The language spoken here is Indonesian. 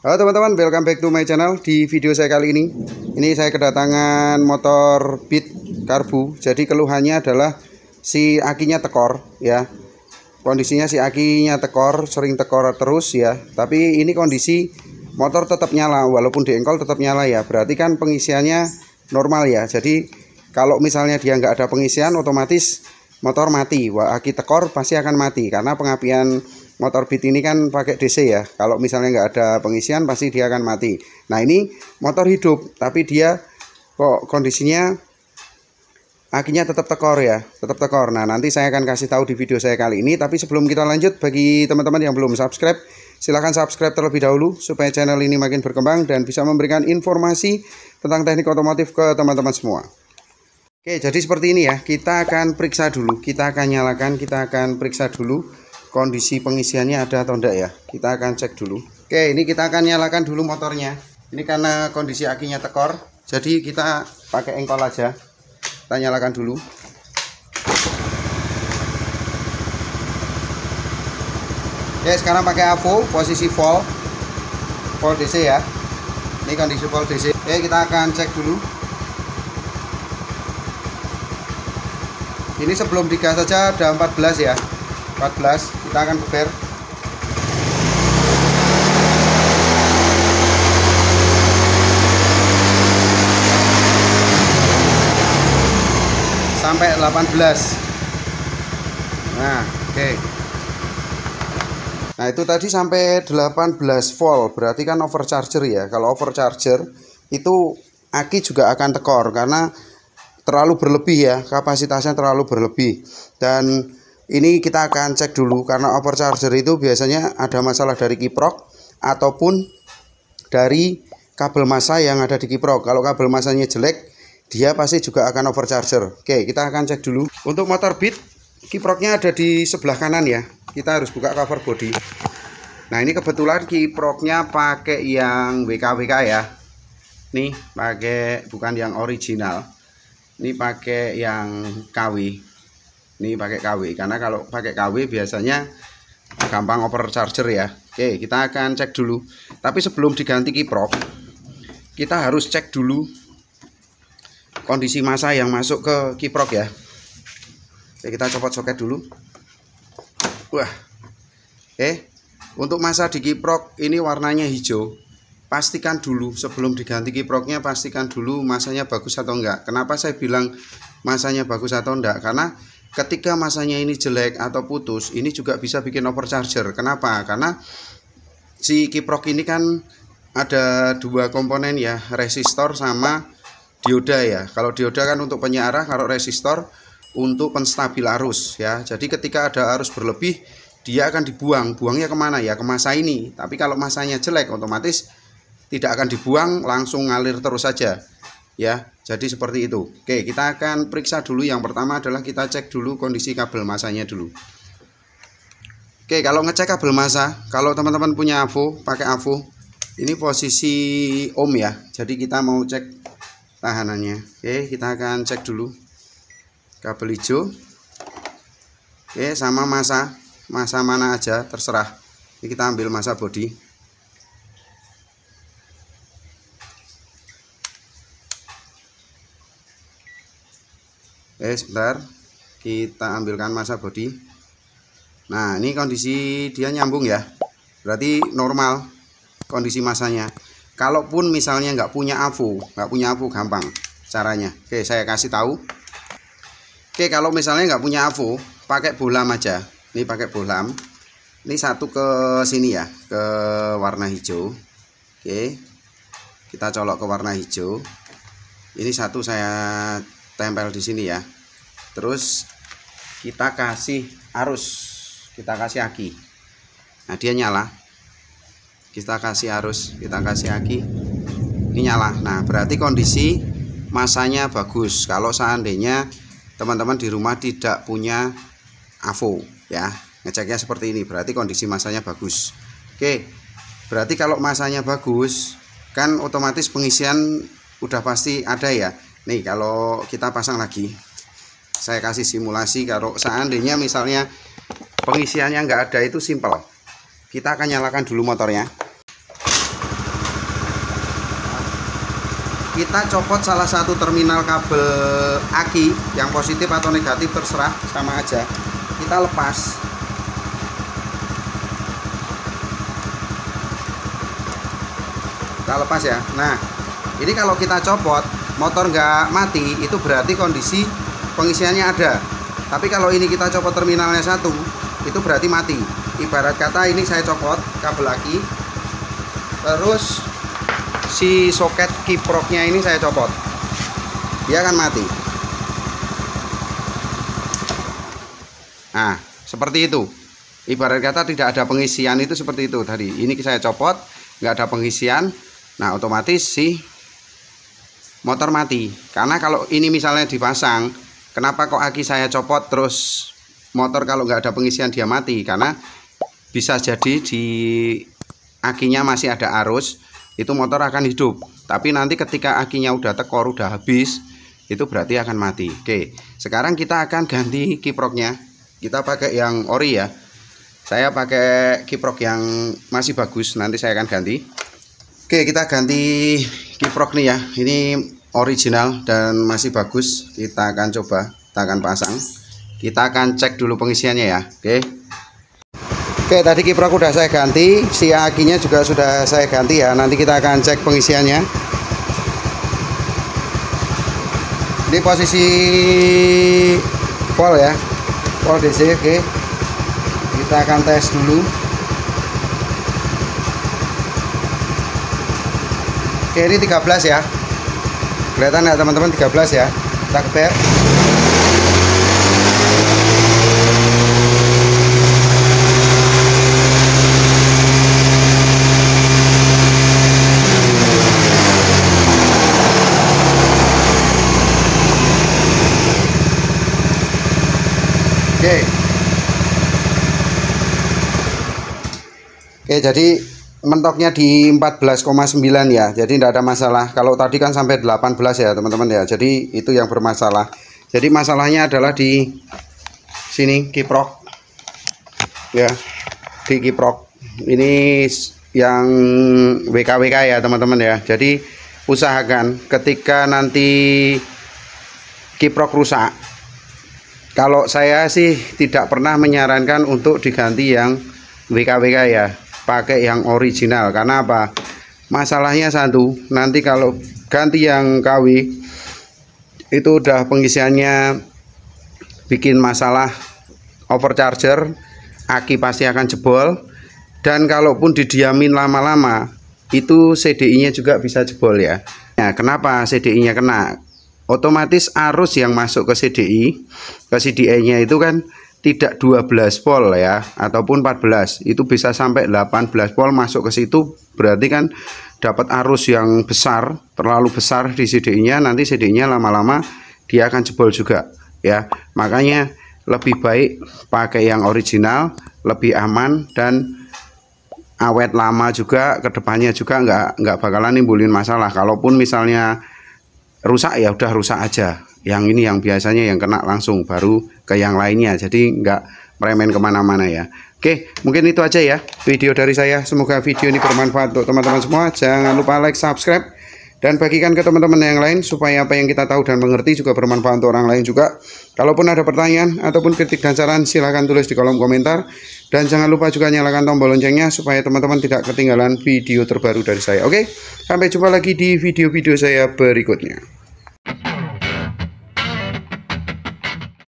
Halo teman-teman, welcome back to my channel. Di video saya kali ini saya kedatangan motor Beat Karbu. Jadi keluhannya adalah si akinya tekor ya. Kondisinya si akinya tekor, sering tekor terus ya. Tapi ini kondisi motor tetap nyala, walaupun diengkol tetap nyala ya. Berarti kan pengisiannya normal ya. Jadi kalau misalnya dia nggak ada pengisian, otomatis motor mati. Wah, aki tekor pasti akan mati karena pengapian motor Beat ini kan pakai DC ya. Kalau misalnya nggak ada pengisian pasti dia akan mati. Nah, ini motor hidup tapi dia kok kondisinya akinya tetap tekor ya, tetap tekor. Nah, nanti saya akan kasih tahu di video saya kali ini. Tapi sebelum kita lanjut, bagi teman-teman yang belum subscribe, silahkan subscribe terlebih dahulu supaya channel ini makin berkembang dan bisa memberikan informasi tentang teknik otomotif ke teman-teman semua. Oke, jadi seperti ini ya. Kita akan periksa dulu, kita akan nyalakan, kita akan periksa dulu kondisi pengisiannya ada atau enggak ya. Kita akan cek dulu. Oke, ini kita akan nyalakan dulu motornya. Ini karena kondisi akinya tekor, jadi kita pakai engkol aja. Kita nyalakan dulu. Oke, sekarang pakai AVO, posisi full DC ya. Ini kondisi full DC. Oke, kita akan cek dulu. Ini sebelum digas saja ada 14 ya. 14, kita akan beber. Sampai 18. Nah, oke. Nah, itu tadi sampai 18 volt, berarti kan overcharger ya. Kalau overcharger itu aki juga akan tekor karena terlalu berlebih ya, kapasitasnya terlalu berlebih. Dan ini kita akan cek dulu karena overcharger itu biasanya ada masalah dari kiprok ataupun dari kabel massa yang ada di kiprok. Kalau kabel massanya jelek, dia pasti juga akan overcharger. Oke, kita akan cek dulu. Untuk motor Beat, kiproknya ada di sebelah kanan ya. Kita harus buka cover body. Nah, ini kebetulan kiproknya pakai yang WKWK ya. Nih, pakai bukan yang original. Ini pakai yang KW. Ini pakai KW, karena kalau pakai KW biasanya gampang overcharger ya. Oke, kita akan cek dulu. Tapi sebelum diganti kiprok, kita harus cek dulu kondisi massa yang masuk ke kiprok ya. Oke, kita copot soket dulu. Wah. Oke, untuk massa di kiprok ini warnanya hijau. Pastikan dulu sebelum diganti kiproknya, pastikan dulu massanya bagus atau enggak. Kenapa saya bilang massanya bagus atau enggak? Karena ketika massanya ini jelek atau putus, ini juga bisa bikin overcharger. Kenapa? Karena si kiprok ini kan ada dua komponen ya, resistor sama dioda ya. Kalau dioda kan untuk penyearah, kalau resistor untuk penstabil arus ya. Jadi ketika ada arus berlebih, dia akan dibuang. Buangnya kemana ya? Ke massa ini. Tapi kalau massanya jelek, otomatis tidak akan dibuang, langsung ngalir terus saja ya. Jadi seperti itu. Oke, kita akan periksa dulu. Yang pertama adalah kita cek dulu kondisi kabel massanya dulu. Oke, kalau ngecek kabel massa, kalau teman-teman punya AVO, pakai AVO. Ini posisi ohm ya. Jadi kita mau cek tahanannya. Oke, kita akan cek dulu kabel hijau. Oke, sama massa mana aja terserah. Ini kita ambil massa body. Sebentar, kita ambilkan massa body. Nah, ini kondisi dia nyambung ya, berarti normal kondisi massanya. Kalaupun misalnya nggak punya AVO gampang caranya. Oke, saya kasih tahu. Oke, kalau misalnya nggak punya AVO, pakai bohlam aja. Ini pakai bohlam. Ini satu ke sini ya, ke warna hijau. Oke, kita colok ke warna hijau. Ini satu saya tempel di sini ya. Terus kita kasih arus, kita kasih aki. Nah, dia nyala. Kita kasih arus, kita kasih aki. Ini nyala. Nah, berarti kondisi massanya bagus. Kalau seandainya teman-teman di rumah tidak punya AVO ya, ngeceknya seperti ini, berarti kondisi massanya bagus. Oke, berarti kalau massanya bagus kan otomatis pengisian udah pasti ada ya. Nih, kalau kita pasang lagi, saya kasih simulasi. Kalau seandainya misalnya pengisiannya nggak ada, itu simpel. Kita akan nyalakan dulu motornya. kita copot salah satu terminal kabel aki, yang positif atau negatif terserah, sama aja. Kita lepas. Kita lepas ya. Nah, ini kalau kita copot, motor nggak mati, itu berarti kondisi pengisiannya ada. Tapi kalau ini kita copot terminalnya satu, itu berarti mati. Ibarat kata ini saya copot kabel aki, terus si soket kiproknya ini saya copot, dia akan mati. Nah, seperti itu. Ibarat kata tidak ada pengisian, itu seperti itu tadi. Ini saya copot, nggak ada pengisian. Nah, otomatis si motor mati. Karena kalau ini misalnya dipasang, kenapa kok aki saya copot terus motor kalau nggak ada pengisian dia mati? Karena bisa jadi di akinya masih ada arus, itu motor akan hidup. Tapi nanti ketika akinya udah tekor, udah habis, itu berarti akan mati. Oke, sekarang kita akan ganti kiproknya. Kita pakai yang ori ya. Saya pakai kiprok yang masih bagus, nanti saya akan ganti. Oke, kita ganti kiprok nih ya. Ini original dan masih bagus. Kita akan coba, kita akan pasang. Kita akan cek dulu pengisiannya ya. Oke, tadi kiprok udah saya ganti, si akinya juga sudah saya ganti ya. Nanti kita akan cek pengisiannya. Ini posisi volt ya, volt DC. Oke, kita akan tes dulu. Oke, ini 13 ya. Kelihatan ya teman-teman, 13 ya. Kita keber. Oke, jadi mentoknya di 14,9 ya. Jadi tidak ada masalah. Kalau tadi kan sampai 18 ya, teman-teman ya. Jadi itu yang bermasalah. Jadi masalahnya adalah di sini kiprok. Ya, di kiprok. Ini yang WKWK ya, teman-teman ya. Jadi usahakan ketika nanti kiprok rusak, kalau saya sih tidak pernah menyarankan untuk diganti yang WKWK ya, pakai yang original. Karena apa? Masalahnya satu, nanti kalau ganti yang KW itu udah pengisiannya bikin masalah overcharger, aki pasti akan jebol. Dan kalaupun didiamin lama-lama, itu CDI nya juga bisa jebol ya. Nah, kenapa CDI nya kena? Otomatis arus yang masuk ke CDI nya itu kan tidak 12 volt ya, ataupun 14, itu bisa sampai 18 volt masuk ke situ. Berarti kan dapat arus yang besar, terlalu besar di CDI-nya. Nanti CDI-nya lama-lama dia akan jebol juga ya. Makanya lebih baik pakai yang original, lebih aman dan awet lama juga. Kedepannya juga nggak bakalan nimbulin masalah. Kalaupun misalnya rusak ya udah rusak aja. Yang ini yang biasanya yang kena langsung, baru ke yang lainnya. Jadi nggak meremen kemana-mana ya. Oke, mungkin itu aja ya video dari saya. Semoga video ini bermanfaat untuk teman-teman semua. Jangan lupa like, subscribe, dan bagikan ke teman-teman yang lain, supaya apa yang kita tahu dan mengerti juga bermanfaat untuk orang lain juga. Kalaupun ada pertanyaan ataupun kritik dan saran, silahkan tulis di kolom komentar. Dan jangan lupa juga nyalakan tombol loncengnya, supaya teman-teman tidak ketinggalan video terbaru dari saya. Oke, sampai jumpa lagi di video-video saya berikutnya.